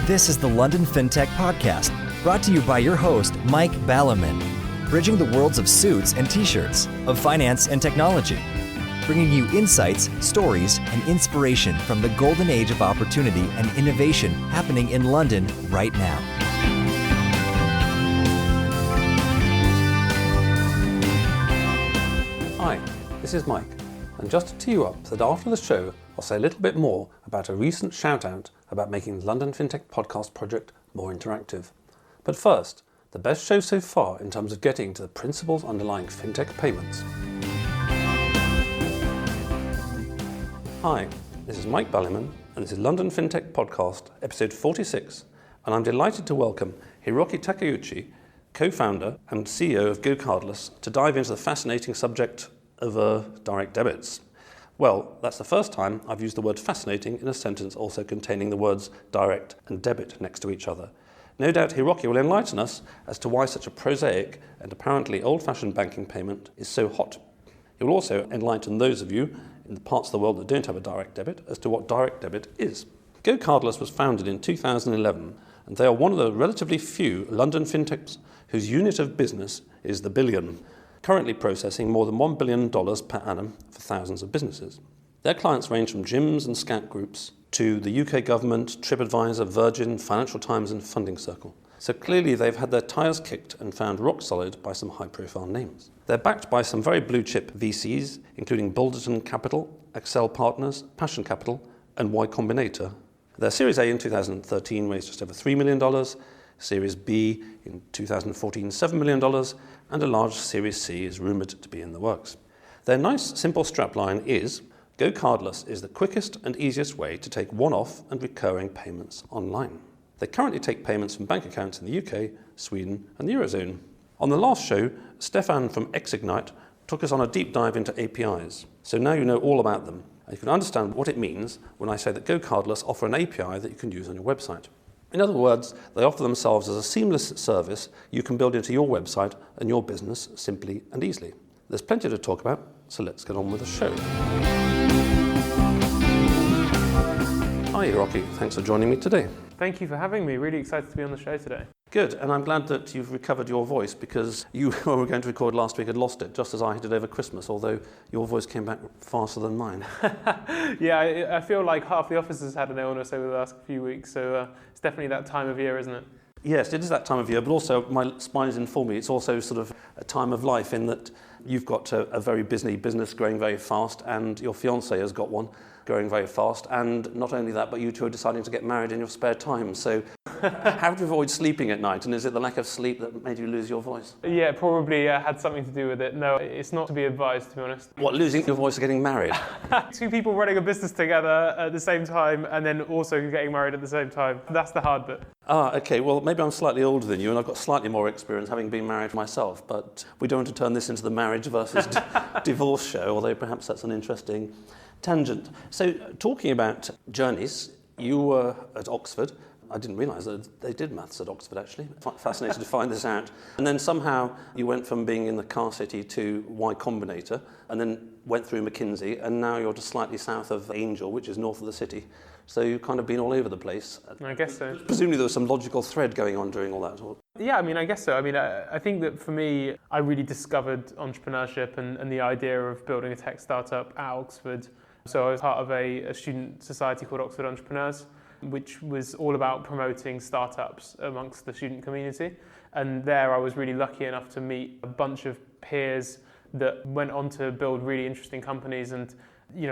This is the London FinTech Podcast, brought to you by your host, Mike Ballerman, bridging the worlds of suits and t-shirts, of finance and technology, bringing you insights, stories, and inspiration from the golden age of opportunity and innovation happening in London right now. Hi, this is Mike, and just to tee you up that after the show, I'll say a little bit more about a recent shout-out about making the London FinTech Podcast project more interactive. But first, the best show so far in terms of getting to the principles underlying FinTech payments. Hi, this is Mike Ballerman, and this is London FinTech Podcast, episode 46, and I'm delighted to welcome Hiroki Takeuchi, co-founder and CEO of GoCardless, to dive into the fascinating subject of direct debits. Well, that's the first time I've used the word fascinating in a sentence also containing the words direct and debit next to each other. No doubt Hiroki will enlighten us as to why such a prosaic and apparently old-fashioned banking payment is so hot. He will also enlighten those of you in the parts of the world that don't have a direct debit as to what direct debit is. GoCardless was founded in 2011, and they are one of the relatively few London fintechs whose unit of business is the billion, currently processing more than $1 billion per annum for thousands of businesses. Their clients range from gyms and scout groups to the UK government, TripAdvisor, Virgin, Financial Times and Funding Circle. So clearly they've had their tyres kicked and found rock solid by some high-profile names. They're backed by some very blue-chip VCs, including Balderton Capital, Accel Partners, Passion Capital and Combinator. Their Series A in 2013 raised just over $3 million, Series B in 2014 $7 million, and a large Series C is rumoured to be in the works. Their nice, simple strapline is, GoCardless is the quickest and easiest way to take one-off and recurring payments online. They currently take payments from bank accounts in the UK, Sweden and the Eurozone. On the last show, Stefan from Xignite took us on a deep dive into APIs. So now you know all about them, and you can understand what it means when I say that GoCardless offer an API that you can use on your website. In other words, they offer themselves as a seamless service you can build into your website and your business simply and easily. There's plenty to talk about, so let's get on with the show. Hi Hiroki, thanks for joining me today. Thank you for having me. Really excited to be on the show today. Good, and I'm glad that you've recovered your voice because you, when we were going to record last week, had lost it, just as I did over Christmas, although your voice came back faster than mine. Yeah, I feel like half the office has had an illness over the last few weeks, so it's definitely that time of year, isn't it? Yes, it is that time of year, but also my spine is informing me it's also sort of a time of life in that you've got a very busy business growing very fast, and your fiancé has got one growing very fast, and not only that, but you two are deciding to get married in your spare time. So how do you avoid sleeping at night, and is it the lack of sleep that made you lose your voice? Yeah, probably had something to do with it. No, it's not to be advised, to be honest. What, losing your voice or getting married? Two people running a business together at the same time and then also getting married at the same time. That's the hard bit. Okay, well, maybe I'm slightly older than you and I've got slightly more experience having been married myself, but we don't want to turn this into the marriage versus divorce show, although perhaps that's an interesting tangent. So, talking about journeys, you were at Oxford. I didn't realise that they did maths at Oxford, actually. Fascinated to find this out. And then somehow you went from being in the car city to Y Combinator, and then went through McKinsey, and now you're just slightly south of Angel, which is north of the city. So you've kind of been all over the place. I guess so. Presumably there was some logical thread going on during all that. Yeah, I guess so. I think that for me, I really discovered entrepreneurship and the idea of building a tech startup at Oxford. So I was part of a student society called Oxford Entrepreneurs, which was all about promoting startups amongst the student community. And there I was really lucky enough to meet a bunch of peers that went on to build really interesting companies and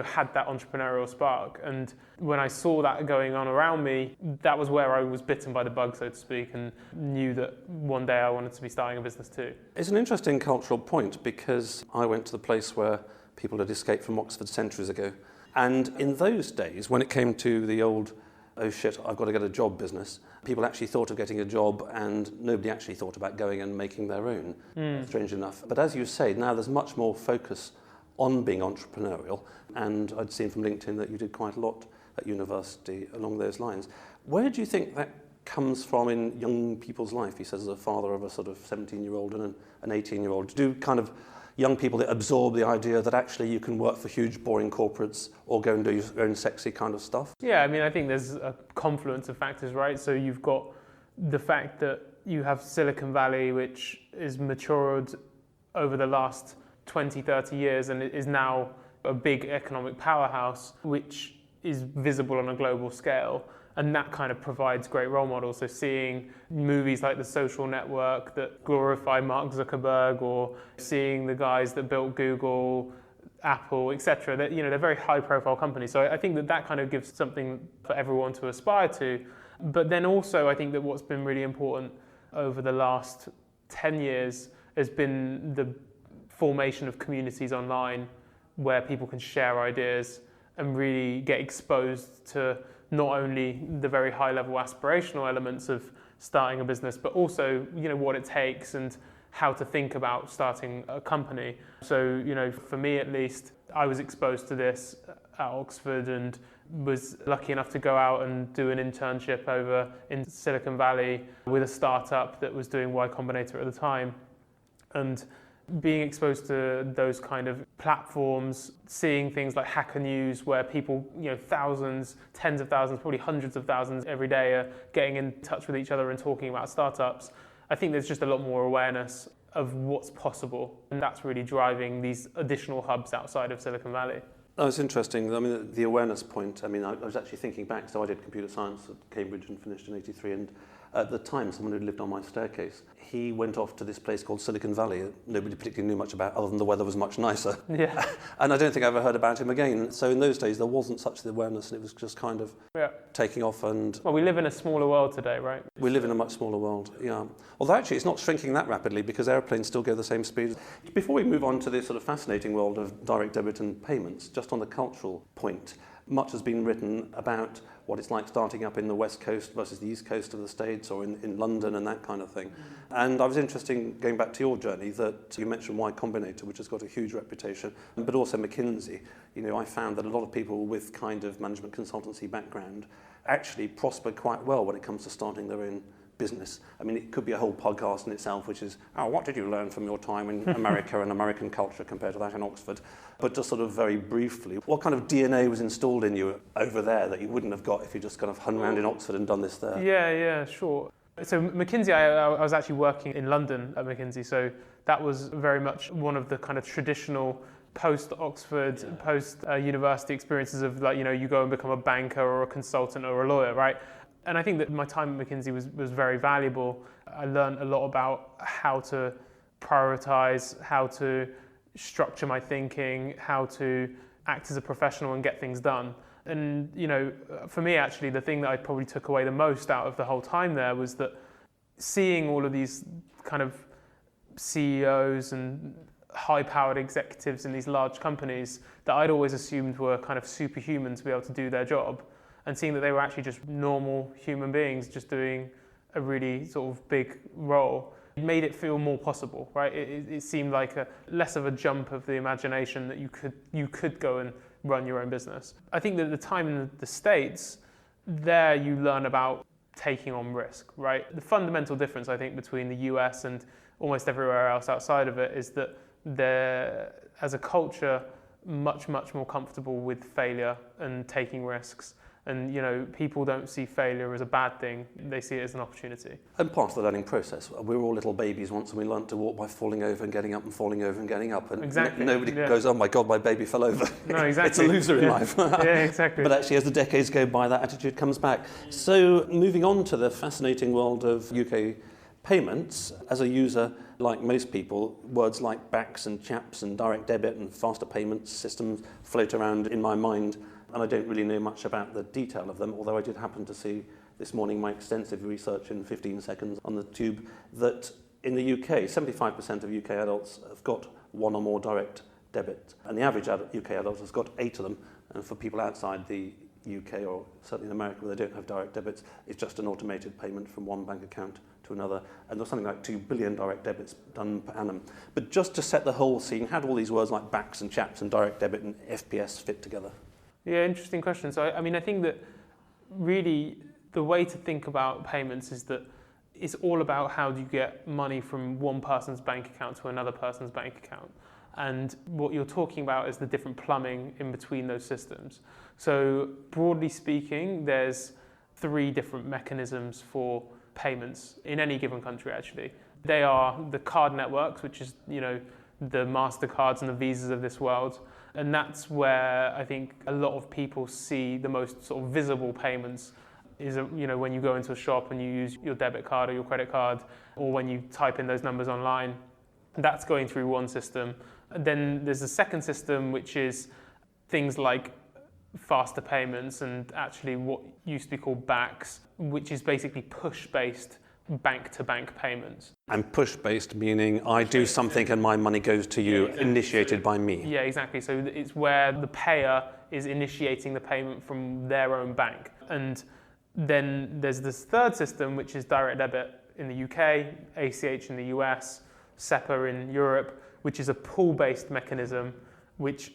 had that entrepreneurial spark. And when I saw that going on around me, that was where I was bitten by the bug, so to speak, and knew that one day I wanted to be starting a business too. It's an interesting cultural point because I went to the place where people had escaped from Oxford centuries ago. And in those days, when it came to the old, oh shit, I've got to get a job business, people actually thought of getting a job and nobody actually thought about going and making their own, strangely enough. But as you say, now there's much more focus on being entrepreneurial, and I'd seen from LinkedIn that you did quite a lot at university along those lines. Where do you think that comes from in young people's life? He says as a father of a sort of 17-year-old and an 18-year-old. Do kind of young people that absorb the idea that actually you can work for huge, boring corporates or go and do your own sexy kind of stuff? Yeah, I mean, I think there's a confluence of factors, right? So you've got the fact that you have Silicon Valley, which is matured over the last 20, 30 years and it is now a big economic powerhouse, which is visible on a global scale. And that kind of provides great role models. So seeing movies like The Social Network that glorify Mark Zuckerberg, or seeing the guys that built Google, Apple, etc. That, they're very high-profile companies. So I think that kind of gives something for everyone to aspire to. But then also, I think that what's been really important over the last 10 years has been the formation of communities online where people can share ideas and really get exposed to not only the very high-level aspirational elements of starting a business, but also, what it takes and how to think about starting a company. So, for me at least, I was exposed to this at Oxford and was lucky enough to go out and do an internship over in Silicon Valley with a startup that was doing Y Combinator at the time. And being exposed to those kind of platforms, seeing things like Hacker News where people, thousands, tens of thousands, probably hundreds of thousands every day are getting in touch with each other and talking about startups. I think there's just a lot more awareness of what's possible, and that's really driving these additional hubs outside of Silicon Valley. Oh, it's interesting. I mean, the awareness point, I was actually thinking back, so I did computer science at Cambridge and finished in 83, and at the time, someone who lived on my staircase, he went off to this place called Silicon Valley that nobody particularly knew much about, other than the weather was much nicer. Yeah. And I don't think I ever heard about him again. So in those days, there wasn't such the awareness, and it was just kind of taking off. And well, we live in a smaller world today, right? We live in a much smaller world, yeah. Although actually, it's not shrinking that rapidly because airplanes still go the same speed. Before we move on to this sort of fascinating world of direct debit and payments, just on the cultural point, much has been written about what it's like starting up in the West Coast versus the East Coast of the States, or in London and that kind of thing. And I was interested in going back to your journey that you mentioned Y Combinator, which has got a huge reputation, but also McKinsey. I found that a lot of people with kind of management consultancy background actually prosper quite well when it comes to starting their own business. I mean, it could be a whole podcast in itself, which is, what did you learn from your time in America and American culture compared to that in Oxford? But just sort of very briefly, what kind of DNA was installed in you over there that you wouldn't have got if you just kind of hung around in Oxford and done this there? Yeah, sure. So McKinsey, I was actually working in London at McKinsey, so that was very much one of the kind of traditional post-Oxford, post-university experiences of you go and become a banker or a consultant or a lawyer, right? And I think that my time at McKinsey was very valuable. I learned a lot about how to prioritize, how to structure my thinking, how to act as a professional and get things done. And, for me, actually, the thing that I probably took away the most out of the whole time there was that seeing all of these kind of CEOs and high-powered executives in these large companies that I'd always assumed were kind of superhuman to be able to do their job, and seeing that they were actually just normal human beings just doing a really sort of big role, it made it feel more possible, right? It seemed like less of a jump of the imagination that you could go and run your own business. I think that at the time in the States, there you learn about taking on risk, right? The fundamental difference, I think, between the US and almost everywhere else outside of it is that they're, as a culture, much, much more comfortable with failure and taking risks. And, people don't see failure as a bad thing. They see it as an opportunity. And part of the learning process. We were all little babies once, and we learned to walk by falling over and getting up and falling over and getting up. And exactly. Nobody goes, oh my God, my baby fell over. No, exactly. It's a loser in life. Yeah, exactly. But actually, as the decades go by, that attitude comes back. So moving on to the fascinating world of UK payments, as a user, like most people, words like backs and chaps and direct debit and faster payment systems float around in my mind. And I don't really know much about the detail of them, although I did happen to see this morning my extensive research in 15 seconds on the tube that in the UK, 75% of UK adults have got one or more direct debit. And the average UK adult has got 8 of them. And for people outside the UK, or certainly in America where they don't have direct debits, it's just an automated payment from one bank account to another. And there's something like 2 billion direct debits done per annum. But just to set the whole scene, how do all these words like backs and chaps and direct debit and FPS fit together? Yeah, interesting question. So, I think that really the way to think about payments is that it's all about how do you get money from one person's bank account to another person's bank account. And what you're talking about is the different plumbing in between those systems. So broadly speaking, there's 3 different mechanisms for payments in any given country, actually. They are the card networks, which is, the MasterCards and the Visas of this world. And that's where I think a lot of people see the most sort of visible payments is, when you go into a shop and you use your debit card or your credit card, or when you type in those numbers online, that's going through one system. And then there's a second system, which is things like faster payments and actually what used to be called BACS, which is basically push-based bank-to-bank payments. And push-based meaning I do something and my money goes to you, initiated by me. Yeah, exactly. So it's where the payer is initiating the payment from their own bank. And then there's this third system, which is direct debit in the UK, ACH in the US, SEPA in Europe, which is a pull-based mechanism, which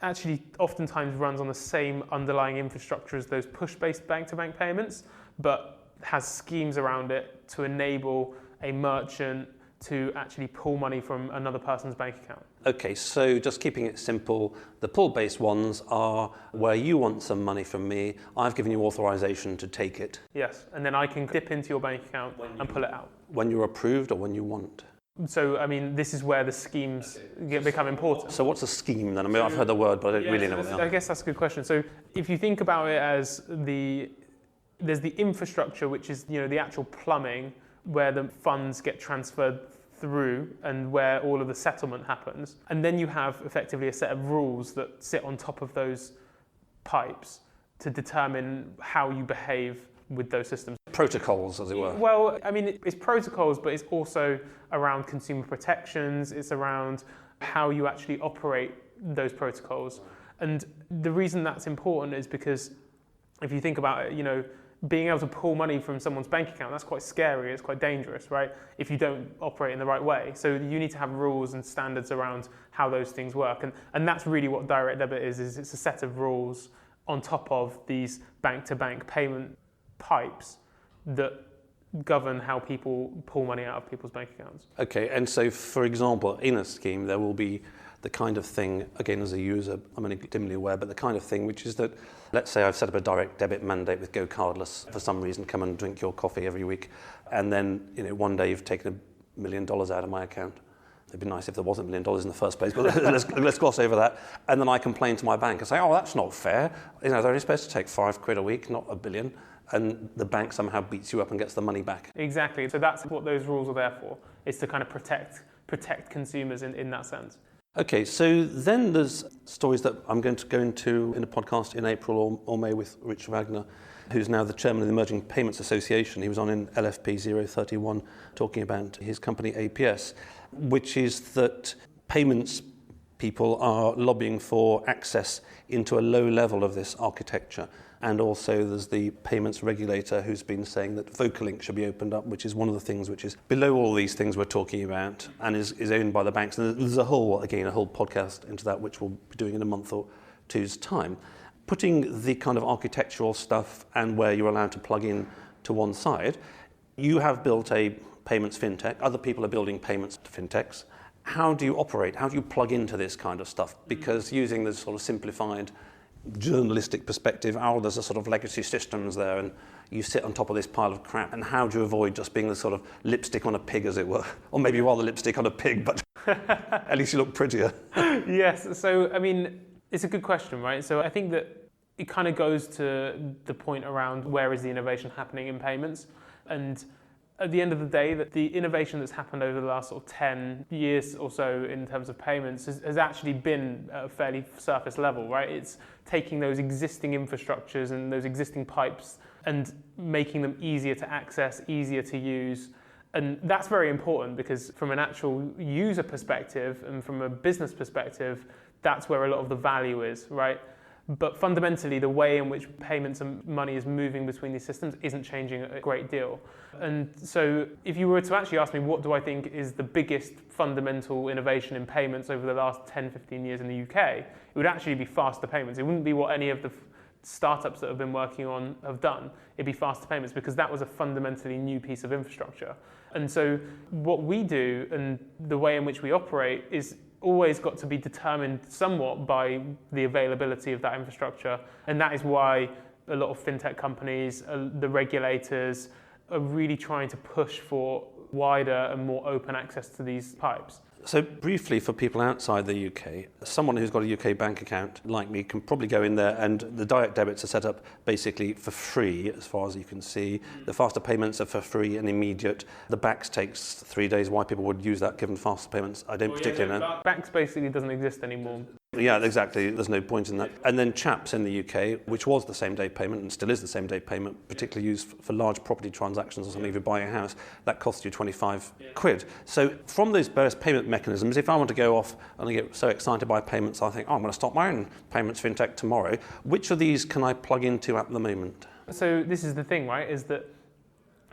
actually oftentimes runs on the same underlying infrastructure as those push-based bank-to-bank payments, but has schemes around it to enable a merchant to actually pull money from another person's bank account. Okay, so just keeping it simple, the pull-based ones are where you want some money from me, I've given you authorization to take it. Yes, and then I can dip into your bank account and pull it out. When you're approved or when you want? So, this is where the schemes become important. So what's a scheme then? I've heard the word, but I don't really know what they are. I guess that's a good question. So if you think about it as there's the infrastructure, which is, the actual plumbing where the funds get transferred through and where all of the settlement happens. And then you have effectively a set of rules that sit on top of those pipes to determine how you behave with those systems. Protocols, as it were. Well, it's protocols, but it's also around consumer protections. It's around how you actually operate those protocols. And the reason that's important is because if you think about it, being able to pull money from someone's bank account, that's quite scary, it's quite dangerous, right? If you don't operate in the right way. So you need to have rules and standards around how those things work. And that's really what direct debit is it's a set of rules on top of these bank-to-bank payment pipes that govern how people pull money out of people's bank accounts. Okay, and so for example, in a scheme, there will be the kind of thing, again as a user, I'm only dimly aware, but the kind of thing which is that, let's say I've set up a direct debit mandate with GoCardless, for some reason come and drink your coffee every week, and then one day you've taken $1 million out of my account. It'd be nice if there wasn't $1 million in the first place, but let's gloss over that. And then I complain to my bank and say, oh, that's not fair. They're only supposed to take £5 a week, not $1 billion. And the bank somehow beats you up and gets the money back. Exactly. So that's what those rules are there for, is to kind of protect consumers in that sense. Okay, so then there's stories that I'm going to go into in a podcast in April or May with Rich Wagner, who's now the chairman of the Emerging Payments Association. He was on in LFP046 talking about his company APS, which is that payments people are lobbying for access into a low level of this architecture. And also there's the payments regulator who's been saying that Vocalink should be opened up, which is one of the things which is below all these things we're talking about and is owned by the banks. And there's a whole podcast into that, which we'll be doing in a month or two's time. Putting the kind of architectural stuff and where you're allowed to plug in to one side, you have built a payments fintech. Other people are building payments fintechs. How do you operate? How do you plug into this kind of stuff? Because using this sort of simplified journalistic perspective, there's a sort of legacy systems there and you sit on top of this pile of crap. And how do you avoid just being the sort of lipstick on a pig, as it were? Or maybe rather lipstick on a pig, but at least you look prettier. Yes, so it's a good question, right? So I think that it kind of goes to the point around where is the innovation happening in payments. And at the end of the day, that the innovation that's happened over the last sort of 10 years or so in terms of payments has actually been at a fairly surface level, right? It's taking those existing infrastructures and those existing pipes and making them easier to access, easier to use. And that's very important because from an actual user perspective and from a business perspective, that's where a lot of the value is, right? But fundamentally, the way in which payments and money is moving between these systems isn't changing a great deal. And so if you were to actually ask me what do I think is the biggest fundamental innovation in payments over the last 10, 15 years in the UK, it would actually be faster payments. It wouldn't be what any of the startups that have been working on have done. It'd be faster payments because that was a fundamentally new piece of infrastructure. And so what we do and the way in which we operate is always got to be determined somewhat by the availability of that infrastructure. And that is why a lot of fintech companies, the regulators, are really trying to push for wider and more open access to these pipes. So briefly, for people outside the UK, someone who's got a UK bank account like me can probably go in there, and the direct debits are set up basically for free as far as you can see. The faster payments are for free and immediate. The BACS takes 3 days. Why people would use that given faster payments, I don't particularly know. BACS basically doesn't exist anymore. Yeah, exactly. There's no point in that. And then CHAPS in the UK, which was the same day payment and still is the same day payment, particularly used for large property transactions or something. If you buy a house, that costs you 25 quid. So from those various payment mechanisms, if I want to go off and I get so excited by payments, I think, I'm going to start my own payments fintech tomorrow. Which of these can I plug into at the moment? So this is the thing, right, is that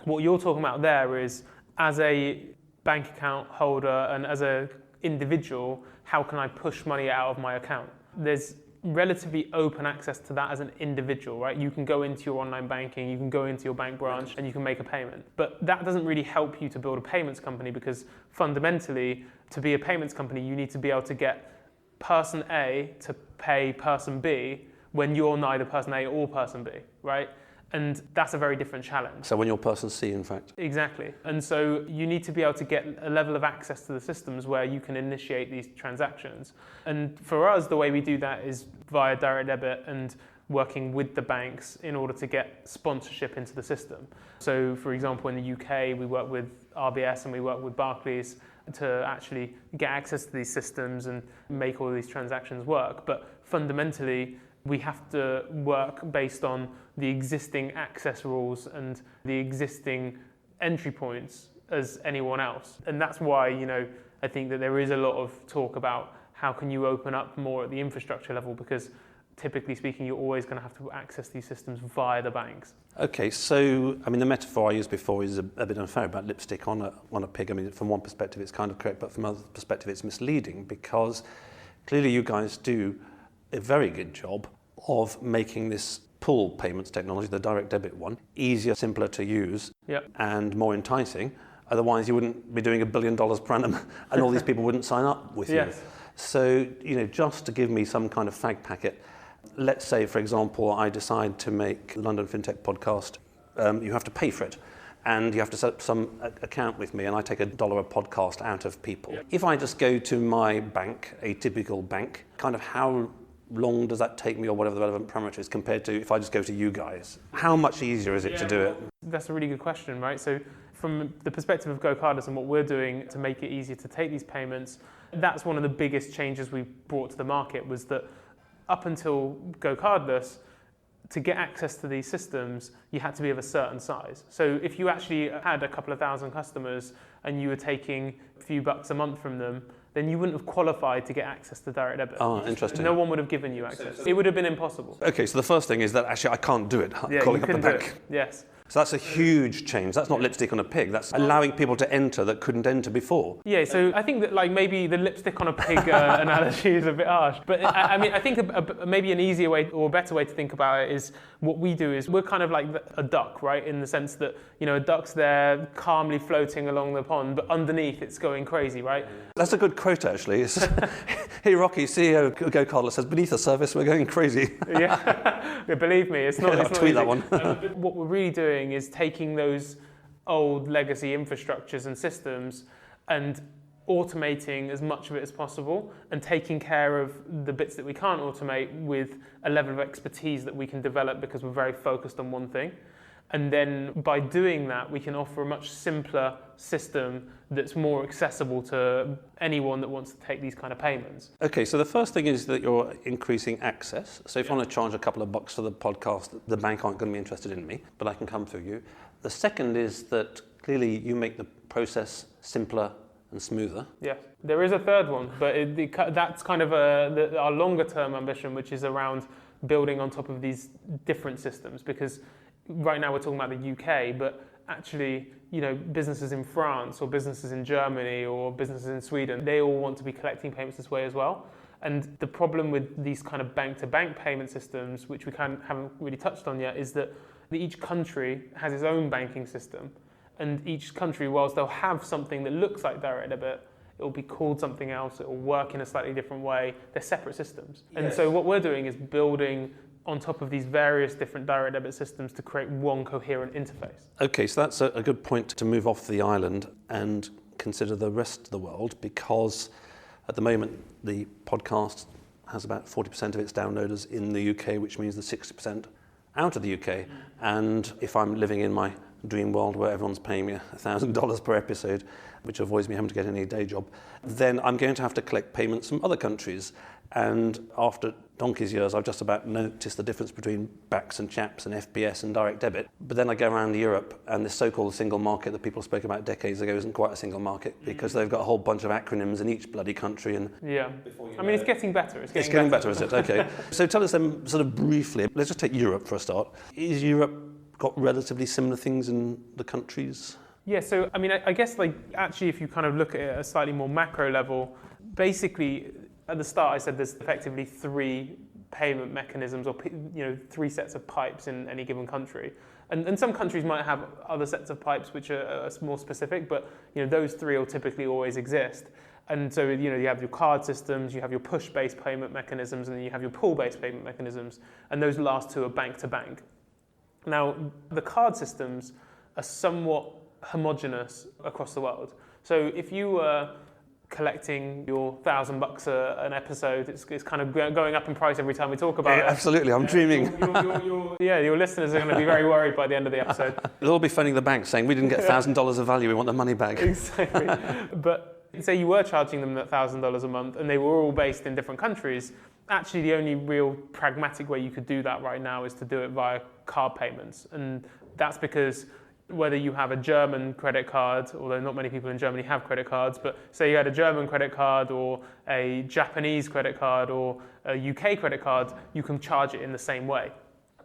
what you're talking about there is, as a bank account holder and as a individual, how can I push money out of my account? There's relatively open access to that as an individual, right? You can go into your online banking, you can go into your bank branch, and you can make a payment. But that doesn't really help you to build a payments company, because fundamentally, to be a payments company, you need to be able to get person A to pay person B when you're neither person A or person B, right? And that's a very different challenge. So when you're person C, in fact. Exactly. And so you need to be able to get a level of access to the systems where you can initiate these transactions. And for us, the way we do that is via direct debit and working with the banks in order to get sponsorship into the system. So for example, in the UK, we work with RBS and we work with Barclays to actually get access to these systems and make all these transactions work. But fundamentally, we have to work based on the existing access rules and the existing entry points as anyone else. And that's why, I think that there is a lot of talk about how can you open up more at the infrastructure level, because typically speaking, you're always going to have to access these systems via the banks. Okay, so, the metaphor I used before is a bit unfair about lipstick on a pig. From one perspective, it's kind of correct, but from another perspective, it's misleading, because clearly you guys do a very good job of making this pool payments technology, the direct debit one, easier, simpler to use, and more enticing. Otherwise, you wouldn't be doing $1 billion per annum, and all these people wouldn't sign up with you. So, just to give me some kind of fag packet, let's say, for example, I decide to make the London FinTech podcast. You have to pay for it, and you have to set up some account with me, and I take $1 a podcast out of people. If I just go to my bank, a typical bank, kind of how long does that take me, or whatever the relevant parameter is, compared to if I just go to you guys? How much easier is it to do it? That's a really good question, right? So from the perspective of GoCardless and what we're doing to make it easier to take these payments, that's one of the biggest changes we brought to the market, was that up until GoCardless, to get access to these systems, you had to be of a certain size. So if you actually had a couple of thousand customers and you were taking a few bucks a month from them, then you wouldn't have qualified to get access to direct debit. Oh, interesting. No one would have given you access. It would have been impossible. Okay, so the first thing is that actually I can't do it, calling up the bank. Yes. So that's a huge change. That's not lipstick on a pig. That's allowing people to enter that couldn't enter before. Yeah, so I think that maybe the lipstick on a pig analogy is a bit harsh. But I think maybe an easier way or a better way to think about it is what we do is we're kind of like a duck, right? In the sense that, a duck's there calmly floating along the pond, but underneath it's going crazy, right? That's a good quote, actually. Hiroki, CEO of GoCardless, says, beneath the surface, we're going crazy. Yeah, believe me, it's not. I'll tweet that one. What we're really doing is taking those old legacy infrastructures and systems and automating as much of it as possible, and taking care of the bits that we can't automate with a level of expertise that we can develop because we're very focused on one thing. And then by doing that, we can offer a much simpler system that's more accessible to anyone that wants to take these kind of payments. Okay, so the first thing is that you're increasing access. So if I want to charge a couple of bucks for the podcast, the bank aren't going to be interested in me, but I can come through you. The second is that clearly you make the process simpler and smoother. Yeah, there is a third one, but that's kind of our longer term ambition, which is around building on top of these different systems, because right now we're talking about the UK, but actually, businesses in France or businesses in Germany or businesses in Sweden, they all want to be collecting payments this way as well. And the problem with these kind of bank-to-bank payment systems, which we haven't really touched on yet, is that each country has its own banking system. And each country, whilst they'll have something that looks like direct debit, it will be called something else, it will work in a slightly different way. They're separate systems. Yes. And so what we're doing is building on top of these various different direct debit systems to create one coherent interface. Okay, so that's a good point to move off the island and consider the rest of the world, because at the moment the podcast has about 40% of its downloaders in the UK, which means the 60% out of the UK. And if I'm living in my dream world where everyone's paying me $1,000 per episode, which avoids me having to get any day job, then I'm going to have to collect payments from other countries. And after donkey's years, I've just about noticed the difference between BACS and CHAPS and FPS and direct debit. But then I go around Europe, and this so-called single market that people spoke about decades ago isn't quite a single market, because they've got a whole bunch of acronyms in each bloody country. And yeah, I mean, it's getting better. It's getting better, is it? Okay. So tell us then, sort of briefly, let's just take Europe for a start. Is Europe got relatively similar things in the countries? Yeah, so I mean, I guess like actually if you kind of look at it at a slightly more macro level, basically at the start I said there's effectively three payment mechanisms, or three sets of pipes in any given country. And some countries might have other sets of pipes which are more specific, but those three will typically always exist. And so you have your card systems, you have your push-based payment mechanisms, and then you have your pull-based payment mechanisms, and those last two are bank to bank. Now, the card systems are somewhat homogenous across the world. So if you were collecting your $1,000 an episode, it's kind of going up in price every time we talk about it. Absolutely, I'm dreaming. Your listeners are going to be very worried by the end of the episode. They'll all be phoning the bank saying, we didn't get $1,000 of value, we want the money back. Exactly. But say you were charging them that $1,000 a month and they were all based in different countries, actually the only real pragmatic way you could do that right now is to do it via card payments. And that's because whether you have a German credit card, although not many people in Germany have credit cards, but say you had a German credit card or a Japanese credit card or a UK credit card, you can charge it in the same way.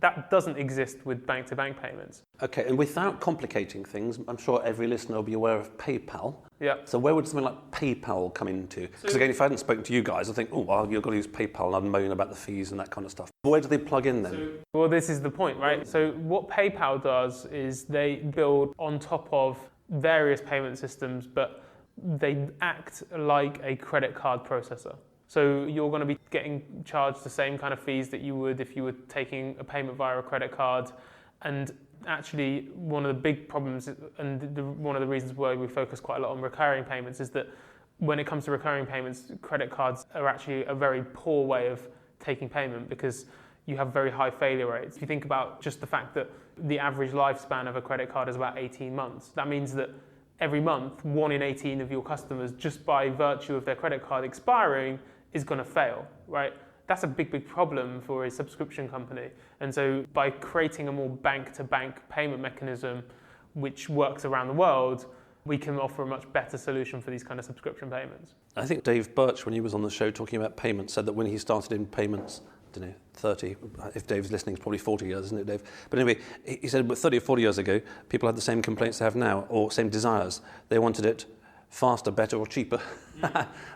That doesn't exist with bank-to-bank payments. Okay, and without complicating things, I'm sure every listener will be aware of PayPal. Yeah. So where would something like PayPal come into? Because again, if I hadn't spoken to you guys, I think, oh, well, you've got to use PayPal, and I'd moan about the fees and that kind of stuff. Where do they plug in then? Well, this is the point, right? So what PayPal does is they build on top of various payment systems, but they act like a credit card processor. So you're going to be getting charged the same kind of fees that you would if you were taking a payment via a credit card. And actually, one of the big problems, and one of the reasons why we focus quite a lot on recurring payments, is that when it comes to recurring payments, credit cards are actually a very poor way of taking payment because you have very high failure rates. If you think about just the fact that the average lifespan of a credit card is about 18 months, that means that every month, 1 in 18 of your customers, just by virtue of their credit card expiring, is going to fail, right? That's a big, big problem for a subscription company. And so by creating a more bank-to-bank payment mechanism, which works around the world, we can offer a much better solution for these kind of subscription payments. I think Dave Birch, when he was on the show talking about payments, said that when he started in payments, I don't know, 30, if Dave's listening, it's probably 40 years, isn't it, Dave? But anyway, he said 30 or 40 years ago, people had the same complaints they have now, or same desires. They wanted it faster, better, or cheaper.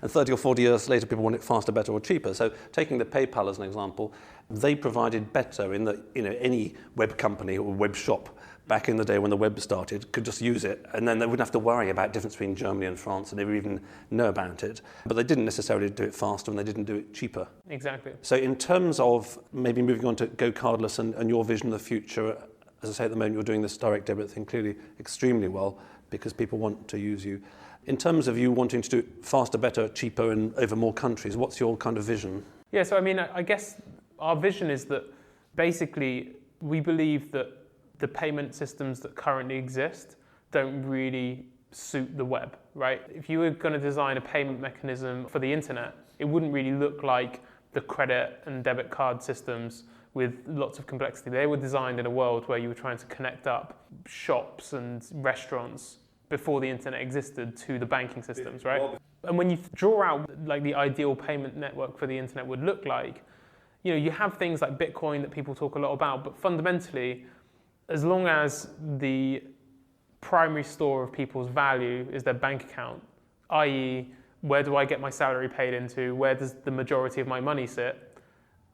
And 30 or 40 years later, people want it faster, better, or cheaper. So taking the PayPal as an example, they provided better in that any web company or web shop back in the day when the web started could just use it, and then they wouldn't have to worry about difference between Germany and France, and they would even know about it. But they didn't necessarily do it faster, and they didn't do it cheaper. Exactly. So in terms of maybe moving on to GoCardless and your vision of the future, as I say at the moment, you're doing this direct debit thing clearly extremely well because people want to use you. In terms of you wanting to do it faster, better, cheaper, and over more countries, what's your kind of vision? Yeah, so I mean, I guess our vision is that basically we believe that the payment systems that currently exist don't really suit the web, right? If you were going to design a payment mechanism for the internet, it wouldn't really look like the credit and debit card systems with lots of complexity. They were designed in a world where you were trying to connect up shops and restaurants before the internet existed to the banking systems, right? And when you draw out like the ideal payment network for the internet would look like, you have things like Bitcoin that people talk a lot about, but fundamentally, as long as the primary store of people's value is their bank account, i.e., where do I get my salary paid into, where does the majority of my money sit,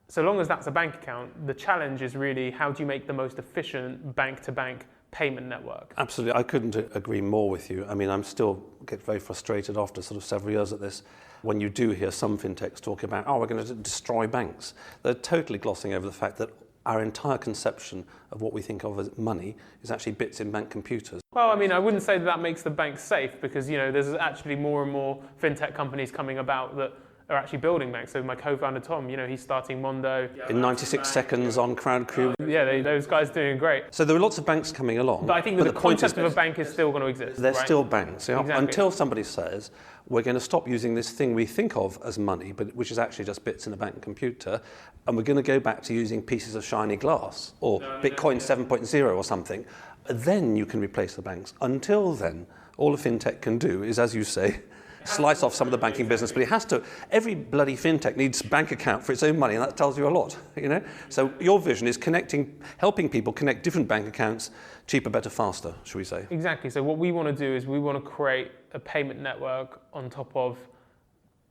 so long as that's a bank account, the challenge is really how do you make the most efficient bank-to-bank payment network. Absolutely, I couldn't agree more with you. I mean, I'm still get very frustrated after sort of several years at this when you do hear some fintechs talking about, we're going to destroy banks. They're totally glossing over the fact that our entire conception of what we think of as money is actually bits in bank computers. Well, I mean, I wouldn't say that makes the banks safe because, there's actually more and more fintech companies coming about that are actually building banks. So my co-founder Tom, he's starting Mondo. In 96 seconds on Crowdcube. Yeah, those guys doing great. So there are lots of banks coming along. But I think that the concept of a bank is still going to exist. They're right? still banks. Exactly. Until somebody says, we're going to stop using this thing we think of as money, but which is actually just bits in a bank computer, and we're going to go back to using pieces of shiny glass, or Bitcoin 7.0 or something, then you can replace the banks. Until then, all a fintech can do is, as you say, slice off some of the banking business, but it has to. Every bloody fintech needs a bank account for its own money, and that tells you a lot, So your vision is helping people connect different bank accounts cheaper, better, faster, should we say? Exactly. So what we want to do is we want to create a payment network on top of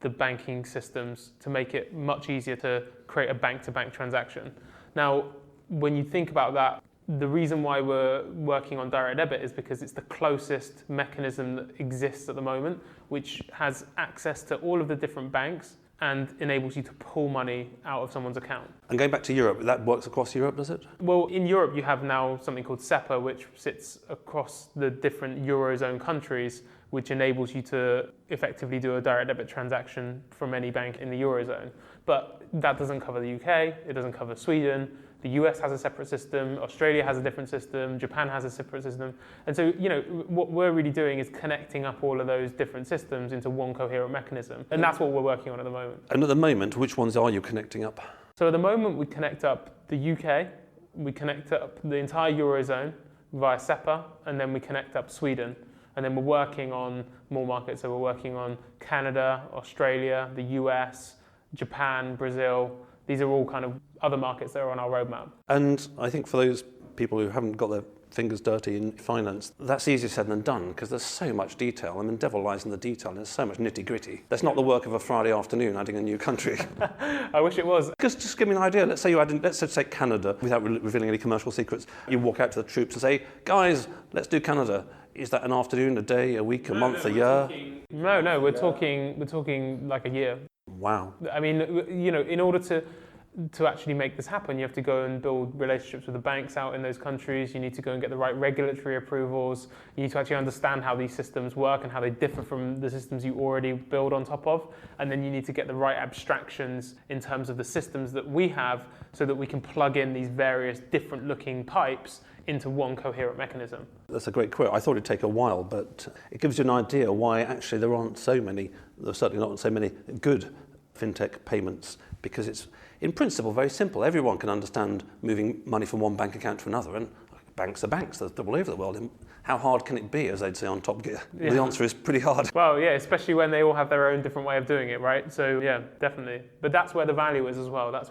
the banking systems to make it much easier to create a bank-to-bank transaction. Now, when you think about that, the reason why we're working on direct debit is because it's the closest mechanism that exists at the moment, which has access to all of the different banks and enables you to pull money out of someone's account. And going back to Europe, that works across Europe, does it? Well, in Europe, you have now something called SEPA, which sits across the different Eurozone countries, which enables you to effectively do a direct debit transaction from any bank in the Eurozone. But that doesn't cover the UK, it doesn't cover Sweden. The US has a separate system, Australia has a different system, Japan has a separate system. And so, what we're really doing is connecting up all of those different systems into one coherent mechanism. And that's what we're working on at the moment. And at the moment, which ones are you connecting up? So at the moment, we connect up the UK, we connect up the entire Eurozone via SEPA, and then we connect up Sweden. And then we're working on more markets. So we're working on Canada, Australia, the US, Japan, Brazil. These are all kind of other markets that are on our roadmap. And I think for those people who haven't got their fingers dirty in finance, that's easier said than done because there's so much detail. I mean, devil lies in the detail and there's so much nitty-gritty. That's not the work of a Friday afternoon adding a new country. I wish it was. Just give me an idea. Let's say let's say Canada, without revealing any commercial secrets. You walk out to the troops and say, guys, let's do Canada. Is that an afternoon, a day, a week, a month, a year? No, we're talking like a year. Wow. I mean, in order to actually make this happen, you have to go and build relationships with the banks out in those countries. You need to go and get the right regulatory approvals. You need to actually understand how these systems work and how they differ from the systems you already build on top of. And then you need to get the right abstractions in terms of the systems that we have so that we can plug in these various different looking pipes into one coherent mechanism. That's a great quote. I thought it'd take a while, but it gives you an idea why actually there's certainly not so many good fintech payments, because it's in principle very simple. Everyone can understand moving money from one bank account to another, and banks are banks. They're all over the world. And how hard can it be, as they'd say on Top Gear? Yeah. The answer is pretty hard. Well, yeah, especially when they all have their own different way of doing it, right? So yeah, definitely. But that's where the value is as well. That's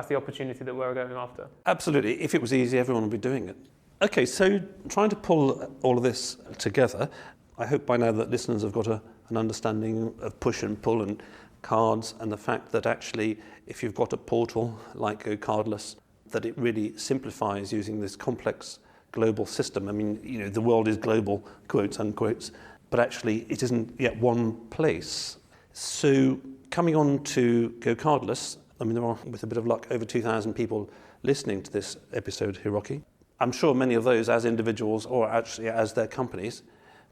the opportunity that we're going after. Absolutely. If it was easy, everyone would be doing it. Okay, so trying to pull all of this together, I hope by now that listeners have got an understanding of push and pull and cards, and the fact that actually if you've got a portal like GoCardless, that it really simplifies using this complex global system. I mean, the world is global, quotes, unquotes, but actually it isn't yet one place. So coming on to GoCardless, I mean, there are, with a bit of luck, over 2,000 people listening to this episode, Hiroki. I'm sure many of those as individuals or actually as their companies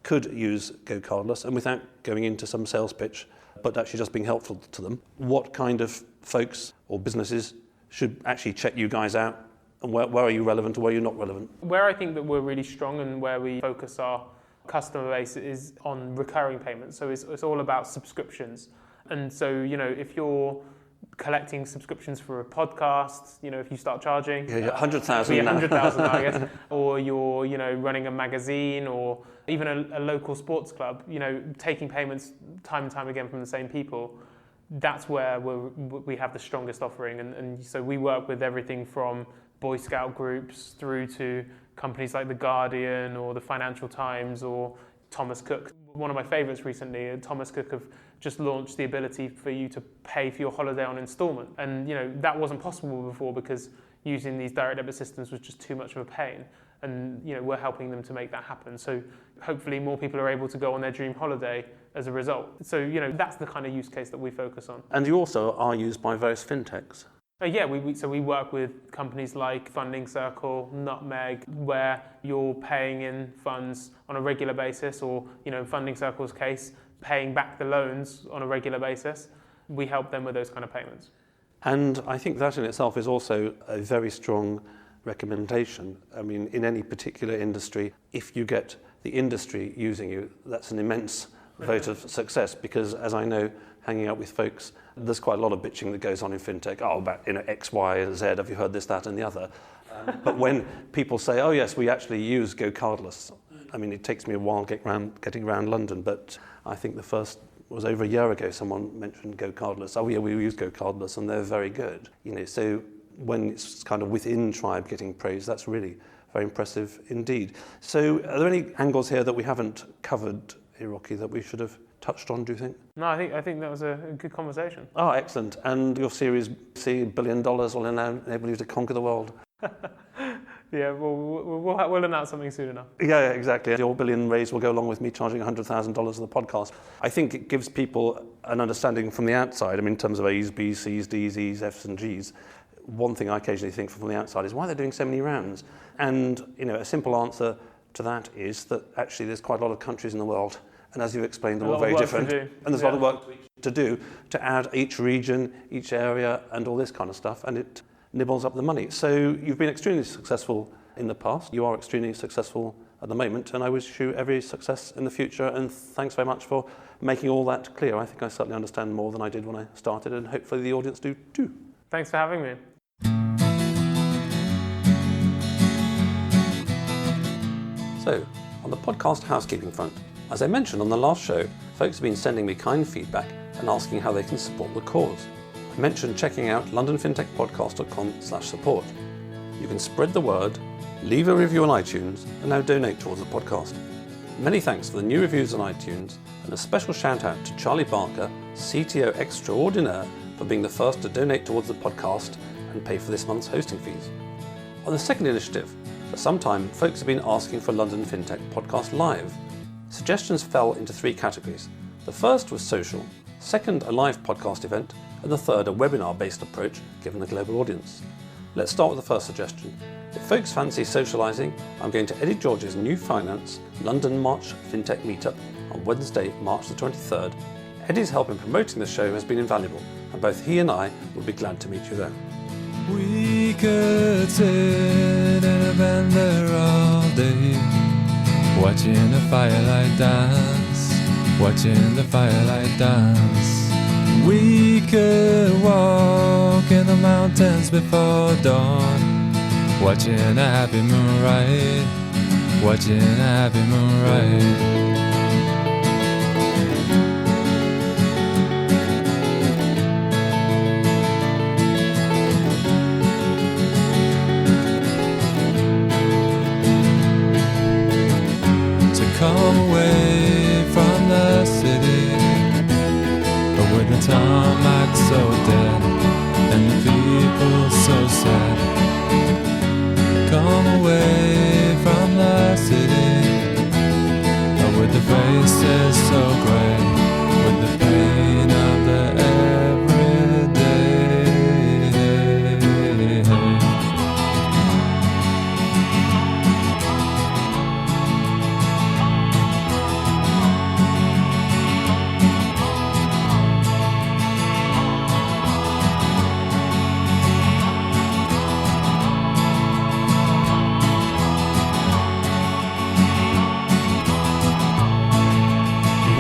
could use GoCardless, and without going into some sales pitch, but actually just being helpful to them, what kind of folks or businesses should actually check you guys out, and where are you relevant or where you're not relevant? Where I think that we're really strong and where we focus our customer base is on recurring payments. So it's all about subscriptions. And so, if you're collecting subscriptions for a podcast, if you start charging... Yeah, 100,000 now. 100,000 now, I guess. Or you're, running a magazine or even a local sports club, taking payments time and time again from the same people. That's where we have the strongest offering. And so we work with everything from Boy Scout groups through to companies like The Guardian or the Financial Times or Thomas Cook. One of my favorites recently, Thomas Cook, have just launched the ability for you to pay for your holiday on installment. And that wasn't possible before because using these direct debit systems was just too much of a pain. and we're helping them to make that happen. So hopefully more people are able to go on their dream holiday as a result. So that's the kind of use case that we focus on. And you also are used by various fintechs. Yeah, we work with companies like Funding Circle, Nutmeg, where you're paying in funds on a regular basis, or in Funding Circle's case, paying back the loans on a regular basis. We help them with those kind of payments. And I think that in itself is also a very strong recommendation. I mean, in any particular industry, if you get the industry using you, that's an immense vote of success, because as I know, hanging out with folks, there's quite a lot of bitching that goes on in fintech. Oh, about X, Y, and Z, have you heard this, that, and the other? But when people say, oh yes, we actually use GoCardless, I mean, it takes me a while getting around London, but I think the first was over a year ago someone mentioned GoCardless. Oh yeah, we use GoCardless and they're very good. So when it's kind of within Tribe getting praise, that's really very impressive indeed. So are there any angles here that we haven't covered, Hiroki, that we should have touched on, do you think? No, I think that was a good conversation. Oh, excellent. And your Series C $1 billion will enable you to conquer the world. Yeah, we'll announce something soon enough. Yeah, exactly. Your $1 billion raise will go along with me charging $100,000 of the podcast. I think it gives people an understanding from the outside, I mean, in terms of A's, B's, C's, D's, E's, F's and G's. One thing I occasionally think from the outside is why they're doing so many rounds. And, a simple answer to that is that actually there's quite a lot of countries in the world. And as you've explained, they're all very different. And there's a lot of work to do to add each region, each area, and all this kind of stuff. And it nibbles up the money. So you've been extremely successful in the past. You are extremely successful at the moment. And I wish you every success in the future. And thanks very much for making all that clear. I think I certainly understand more than I did when I started. And hopefully the audience do too. Thanks for having me. So, on the podcast housekeeping front, as I mentioned on the last show, folks have been sending me kind feedback and asking how they can support the cause. I mentioned checking out londonfintechpodcast.com/support. You can spread the word, leave a review on iTunes, and now donate towards the podcast. Many thanks for the new reviews on iTunes, and a special shout out to Charlie Barker, CTO extraordinaire, for being the first to donate towards the podcast and pay for this month's hosting fees. On the second initiative, for some time, folks have been asking for London Fintech Podcast Live. Suggestions fell into three categories. The first was social, second a live podcast event, and the third a webinar-based approach given the global audience. Let's start with the first suggestion. If folks fancy socialising, I'm going to Eddie George's New Finance London March Fintech Meetup on Wednesday, March the 23rd. Eddie's help in promoting the show has been invaluable, and both he and I would be glad to meet you there. We could sit and a bend there all day, watching the firelight dance, watching the firelight dance. We could walk in the mountains before dawn, watching a happy moonrise, watching a happy moonrise. Come away from the city, but with the tarmac so dead and the people so sad. Come away from the city, but with the faces so grey, with the pain of the everyday.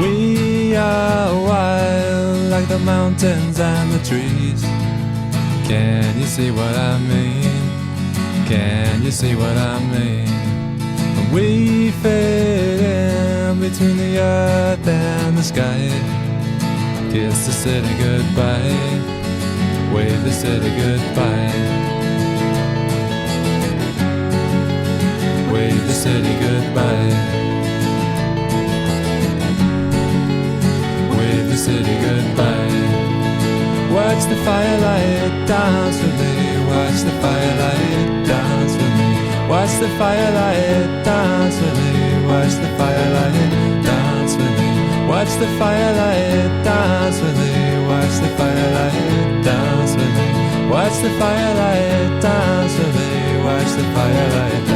We are wild like the mountains and the trees. Can you see what I mean? Can you see what I mean? We fit in between the earth and the sky. Kiss the city goodbye, wave the city goodbye, wave the city goodbye. The city goodbye. Watch the firelight dance with me. Watch the firelight dance with me. Watch Watch the firelight dance with me. Watch the firelight dance with me. Watch the firelight dance with me. Watch the firelight dance with me. Watch the firelight dance with me. Watch the firelight dance.